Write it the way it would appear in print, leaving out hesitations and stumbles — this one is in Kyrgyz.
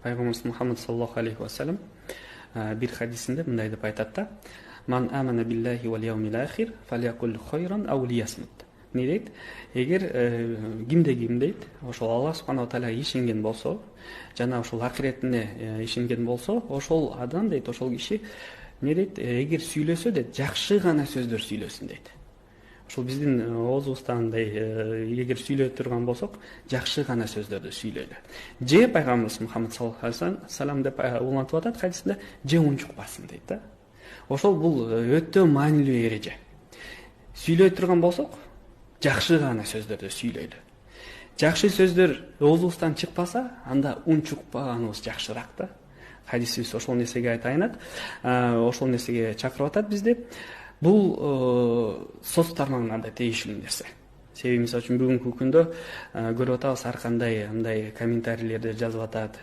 Пайгамбарыбыз Мухаммад саллаллаху алейхи вассалам бир хадисинде мындай деп айтат да: "Ман амана биллахи вал яумил ахир фалякул хайран ау лиясмут." Не дейт? Эгер кимде дейт, ошол Аллах субханаху ва тааляга ишенген болсо, жана ошол акыретине ишенген болсо, ошол адам дейт, ошол киши не дейт? Эгер сүйлөсө дейт, жакшы гана сөздөр сүйлөсүн дейт. Ошол биздин оозубузда андай эгер сүйлөй турган болсок, жакшы гана сөздөрдү сүйлөйлү. Же пайгамбарыбыз Мухаммад саллаллаху алейхи вассалам деп улантып атат хадисинде, же унчукпасын дейт да. Ошол бул өтө маанилүү эреже. Сүйлөй турган болсок, жакшы гана сөздөрдү сүйлөйлү. Жакшы сөздөр оозубуздан чыкпаса, анда унчукпаганыбыз жакшыраак да. Хадисибиз ошол нерсеге айтайынат, ошол нерсеге чакырып атат бизди. Бул соц тармагына да тийиштүү нерсе. Себеби мисалы үчүн бүгүнкү күндө көрүп атабыз ар кандай андай комментарийлерди жазып атат.